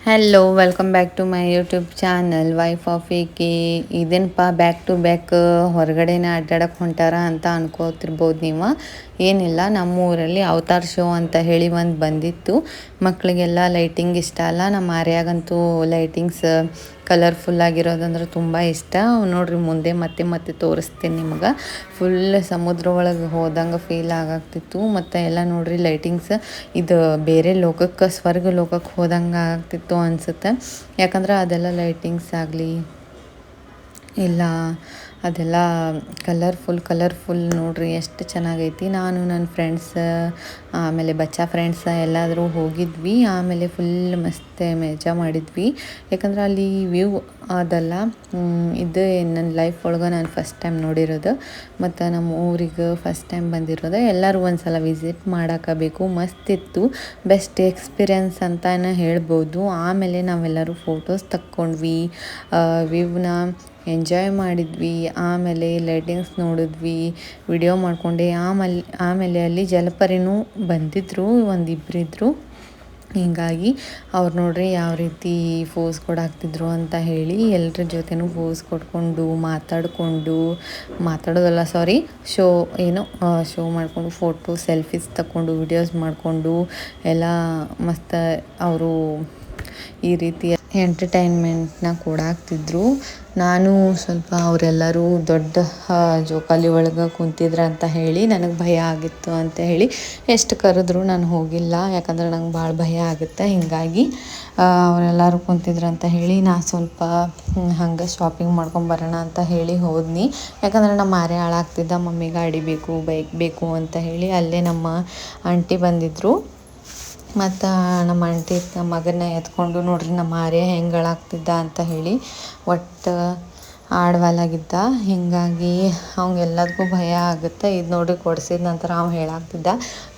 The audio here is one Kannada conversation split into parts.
Hello welcome back to my YouTube channel wife of ಏಕೆ. ಇದೇನಪ್ಪ ಬ್ಯಾಕ್ ಟು ಬ್ಯಾಕ್ ಹೊರಗಡೆನೇ ಅಡ್ಡಾಡಕ್ಕೆ ಹೊಂಟಾರ ಅಂತ ಅನ್ಕೋತಿರ್ಬೋದು ನೀವು. ಏನಿಲ್ಲ, ನಮ್ಮ ಊರಲ್ಲಿ ಅವತಾರ್ ಶೋ ಅಂತ ಹೇಳಿ ಒಂದು ಬಂದಿತ್ತು. ಮಕ್ಕಳಿಗೆಲ್ಲ ಲೈಟಿಂಗ್ ಇಷ್ಟ ಅಲ್ಲ, ನಮ್ಮ ಆರ್ಯಾಗಂತೂ ಲೈಟಿಂಗ್ಸ್ ಕಲರ್ಫುಲ್ ಆಗಿರೋದಂದ್ರೆ ತುಂಬ ಇಷ್ಟ. ನೋಡ್ರಿ ಮುಂದೆ ಮತ್ತೆ ಮತ್ತೆ ತೋರಿಸ್ತೀನಿ ನಿಮ್ಗೆ. ಫುಲ್ ಸಮುದ್ರ ಒಳಗೆ ಹೋದಂಗೆ ಫೀಲ್ ಆಗಾಗ್ತಿತ್ತು. ಮತ್ತು ಎಲ್ಲ ನೋಡ್ರಿ ಲೈಟಿಂಗ್ಸ್ ಇದು ಬೇರೆ ಲೋಕಕ್ಕೆ, ಸ್ವರ್ಗ ಲೋಕಕ್ಕೆ ಹೋದಂಗೆ ಆಗ್ತಿತ್ತು ಅನಿಸುತ್ತೆ. ಯಾಕಂದ್ರೆ ಅದೆಲ್ಲ ಲೈಟಿಂಗ್ಸ್ ಆಗಲಿ ಇಲ್ಲ, ಅದೆಲ್ಲ ಕಲರ್ಫುಲ್ ನೋಡ್ರಿ ಎಷ್ಟು ಚೆನ್ನಾಗೈತಿ. ನಾನು ನನ್ನ ಫ್ರೆಂಡ್ಸ್ ಆಮೇಲೆ ಬಚ್ಚಾ ಫ್ರೆಂಡ್ಸ್ ಎಲ್ಲಾದರೂ ಹೋಗಿದ್ವಿ. ಆಮೇಲೆ ಫುಲ್ ಮಸ್ತ್ ಮಜಾ ಮಾಡಿದ್ವಿ. ಯಾಕಂದ್ರೆ ಅಲ್ಲಿ ವ್ಯೂ ಅದಲ್ಲ, ಇದು ನನ್ನ ಲೈಫ್ ಒಳಗೆ ನಾನು ಫಸ್ಟ್ ಟೈಮ್ ನೋಡಿರೋದು. ಮತ್ತು ನಮ್ಮ ಊರಿಗೆ ಫಸ್ಟ್ ಟೈಮ್ ಬಂದಿರೋದು. ಎಲ್ಲರೂ ಒಂದು ಸಲ ವಿಸಿಟ್ ಮಾಡೋಕ್ಕಬೇಕು. ಮಸ್ತಿತ್ತು, ಬೆಸ್ಟ್ ಎಕ್ಸ್ಪೀರಿಯನ್ಸ್ ಅಂತಲೇ ಹೇಳ್ಬೋದು. ಆಮೇಲೆ ನಾವೆಲ್ಲರೂ ಫೋಟೋಸ್ ತಕ್ಕೊಂಡ್ವಿ, ವ್ಯೂವ್ನ ಎಂಜಾಯ್ ಮಾಡಿದ್ವಿ. ಆಮೇಲೆ ಲೈಟಿಂಗ್ಸ್ ನೋಡಿದ್ವಿ, ವಿಡಿಯೋ ಮಾಡ್ಕೊಂಡೆ. ಆಮೇಲೆ ಅಲ್ಲಿ ಜಲಪರಿನೂ ಬಂದಿದ್ದರು, ಒಂದಿಬ್ಬರಿದ್ರು. ಹೀಗಾಗಿ ಅವ್ರು ನೋಡ್ರಿ ಯಾವ ರೀತಿ ಫೋಸ್ ಕೊಡಾಕ್ತಿದ್ರು ಅಂತ ಹೇಳಿ ಎಲ್ಲರ ಜೊತೆನೂ ಫೋಸ್ ಕೊಟ್ಕೊಂಡು ಮಾತಾಡೋದಲ್ಲ ಸಾರಿ, ಶೋ ಮಾಡಿಕೊಂಡು ಫೋಟೋ ಸೆಲ್ಫೀಸ್ ತಗೊಂಡು ವಿಡಿಯೋಸ್ ಮಾಡಿಕೊಂಡು ಎಲ್ಲ ಮಸ್ತ್ ಅವರು ಈ ರೀತಿಯ ಎಂಟರ್ಟೈನ್ಮೆಂಟ್ನ ಕೊಡಾಕ್ತಿದ್ರು. ನಾನು ಸ್ವಲ್ಪ ಅವರೆಲ್ಲರೂ ದೊಡ್ಡ ಜೋಕಾಲಿ ಒಳಗೆ ಕುಂತಿದ್ರ ಅಂತ ಹೇಳಿ ನನಗೆ ಭಯ ಆಗಿತ್ತು ಅಂತ ಹೇಳಿ ಎಷ್ಟು ಕರೆದ್ರು ನಾನು ಹೋಗಿಲ್ಲ. ಯಾಕಂದ್ರೆ ನಂಗೆ ಭಾಳ ಭಯ ಆಗುತ್ತೆ. ಹೀಗಾಗಿ ಅವರೆಲ್ಲರೂ ಕುಂತಿದ್ರು ಅಂತ ಹೇಳಿ ನಾ ಸ್ವಲ್ಪ ಹಂಗೆ ಶಾಪಿಂಗ್ ಮಾಡ್ಕೊಂಬರೋಣ ಅಂತ ಹೇಳಿ ಹೋದ್ನಿ. ಯಾಕಂದ್ರೆ ನಮ್ಮ ಆರ್ಯ ಹಾಳಾಗ್ತಿದ್ದ, ಮಮ್ಮಿ ಗಾಡಿ ಬೇಕು, ಬೈಕ್ ಬೇಕು ಅಂತ ಹೇಳಿ. ಅಲ್ಲೇ ನಮ್ಮ ಆಂಟಿ ಬಂದಿದ್ದರು. ಮತ್ತು ನಮ್ಮ ಆಂಟಿ ನಮ್ಮ ಮಗನ ಎತ್ಕೊಂಡು ನೋಡ್ರಿ ನಮ್ಮ ಆರ್ಯ ಹೆಂಗೆ ಹಾಳಾಗ್ತಿದ್ದ ಅಂತ ಹೇಳಿ ಒಟ್ಟು ಆಡವಾಲಾಗಿದ್ದ. ಹೀಗಾಗಿ ಅವಂಗೆಲ್ಲದಕ್ಕೂ ಭಯ ಆಗುತ್ತೆ. ಇದು ನೋಡ್ರಿ ಕೊಡಿಸಿದ ನಂತರ ಅವ್ನು ಹೇಳಾಗ್ತಿದ್ದ,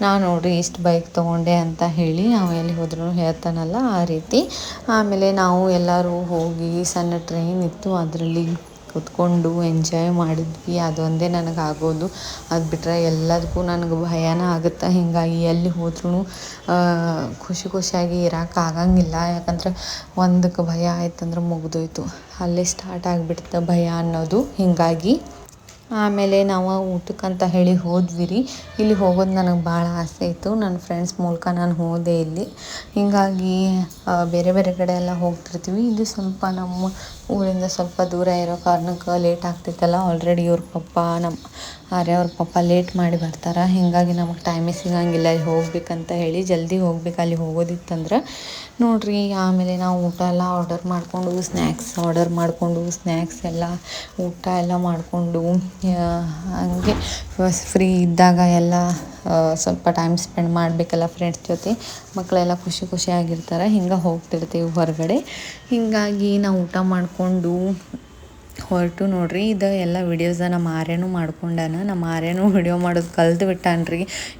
ನಾನು ನೋಡ್ರಿ ಇಷ್ಟು ಬೈಕ್ ತೊಗೊಂಡೆ ಅಂತ ಹೇಳಿ. ಅವ ಎಲ್ಲಿ ಹೋದ್ರೂ ಹೇಳ್ತಾನಲ್ಲ ಆ ರೀತಿ. ಆಮೇಲೆ ನಾವು ಎಲ್ಲರೂ ಹೋಗಿ ಸಣ್ಣ ಟ್ರೈನ್ ಇತ್ತು, ಅದರಲ್ಲಿ ಕೂತ್ಕೊಂಡು ಎಂಜಾಯ್ ಮಾಡಿದ್ವಿ. ಅದೊಂದೇ ನನಗೆ ಆಗೋದು. ಅದು ಬಿಟ್ಟರೆ ಎಲ್ಲದಕ್ಕೂ ನನಗೆ ಭಯನೇ ಆಗುತ್ತೆ. ಹೀಗಾಗಿ ಎಲ್ಲಿ ಹೋದ್ರೂ ಖುಷಿಯಾಗಿ ಇರೋಕ್ಕಾಗಂಗಿಲ್ಲ. ಯಾಕಂದ್ರೆ ಒಂದಕ್ಕೆ ಭಯ ಆಯ್ತಂದ್ರೆ ಮುಗಿದೋಯ್ತು, ಅಲ್ಲೇ ಸ್ಟಾರ್ಟ್ ಆಗಿಬಿಡ್ತು ಭಯ ಅನ್ನೋದು. ಹೀಗಾಗಿ ಆಮೇಲೆ ನಾವು ಊಟಕ್ಕಂತ ಹೇಳಿ ಹೋದ್ವಿ ರೀ. ಇಲ್ಲಿ ಹೋಗೋದು ನನಗೆ ಭಾಳ ಆಸೆ ಇತ್ತು. ನನ್ನ ಫ್ರೆಂಡ್ಸ್ ಮೂಲಕ ನಾನು ಹೋದೆ ಇಲ್ಲಿ. ಹೀಗಾಗಿ ಬೇರೆ ಬೇರೆ ಕಡೆ ಎಲ್ಲ ಹೋಗ್ತಿರ್ತೀವಿ. ಇದು ಸ್ವಲ್ಪ ನಮ್ಮ ಊರಿಂದ ಸ್ವಲ್ಪ ದೂರ ಇರೋ ಕಾರಣಕ್ಕೆ ಲೇಟ್ ಆಗ್ತಿತ್ತಲ್ಲ. ಆಲ್ರೆಡಿ ಇವ್ರ ಪಪ್ಪ, ನಮ್ಮ ಆರ್ಯವ್ರ ಪಪ್ಪ ಲೇಟ್ ಮಾಡಿ ಬರ್ತಾರೆ. ಹೀಗಾಗಿ ನಮಗೆ ಟೈಮೇ ಸಿಗೋಂಗಿಲ್ಲ ಇಲ್ಲಿ ಹೋಗ್ಬೇಕಂತ ಹೇಳಿ. ಜಲ್ದಿ ಹೋಗ್ಬೇಕು ಅಲ್ಲಿ ಹೋಗೋದಿತ್ತಂದ್ರೆ ನೋಡ್ರಿ. ಆಮೇಲೆ ನಾವು ಊಟ ಎಲ್ಲ ಆರ್ಡರ್ ಮಾಡಿಕೊಂಡು ಸ್ನ್ಯಾಕ್ಸ್ ಎಲ್ಲ ಊಟ ಎಲ್ಲ ಮಾಡಿಕೊಂಡು ಹಂಗೆ ಫ್ರೀ ಇದ್ದಾಗ ಎಲ್ಲ ಸ್ವಲ್ಪ ಟೈಮ್ ಸ್ಪೆಂಡ್ ಮಾಡಬೇಕಲ್ಲ ಫ್ರೆಂಡ್ಸ್ ಜೊತೆ. ಮಕ್ಕಳೆಲ್ಲ ಖುಷಿಯಾಗಿರ್ತಾರೆ. ಹಿಂಗೆ ಹೋಗ್ತಿರ್ತೀವಿ ಹೊರಗಡೆ. ಹೀಗಾಗಿ ನಾವು ಊಟ ಮಾಡಿಕೊಂಡು ಹೊರಟು ನೋಡ್ರಿ. ಇದು ಎಲ್ಲ ವಿಡಿಯೋಸ ನಮ್ಮ ಆರ್ಯನೂ ಮಾಡ್ಕೊಂಡಾನ. ನಮ್ಮ ಆರ್ಯನೂ ವಿಡಿಯೋ ಮಾಡೋದು ಕಲ್ತು ಬಿಟ್ಟಾನ್ರಿ.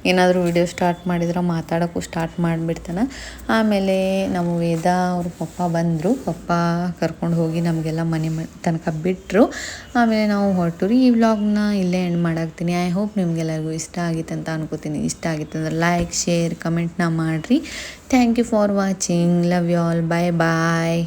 ಏನಾದರೂ ವಿಡಿಯೋ ಸ್ಟಾರ್ಟ್ ಮಾಡಿದ್ರೆ ಮಾತಾಡೋಕ್ಕೂ ಸ್ಟಾರ್ಟ್ ಮಾಡಿಬಿಡ್ತಾನೆ. ಆಮೇಲೆ ನಮ್ಮ ವೇದ ಅವ್ರ ಪಪ್ಪ ಬಂದರು. ಪಪ್ಪ ಕರ್ಕೊಂಡು ಹೋಗಿ ನಮಗೆಲ್ಲ ಮನೆ ತನಕ ಬಿಟ್ಟರು. ಆಮೇಲೆ ನಾವು ಹೊರಟು ರೀ. ಈ ವ್ಲಾಗ್ನ ಇಲ್ಲೇ ಎಂಡ್ ಮಾಡಾಕ್ತೀನಿ. ಐ ಹೋಪ್ ನಿಮಗೆಲ್ಲರಿಗೂ ಇಷ್ಟ ಆಗಿತ್ತು ಅಂತ ಅನ್ಕೋತೀನಿ. ಇಷ್ಟ ಆಗಿತ್ತು ಅಂದ್ರೆ ಲೈಕ್, ಶೇರ್, ಕಮೆಂಟ್ನ ಮಾಡಿರಿ. Thank you for watching. Love you all. Bye.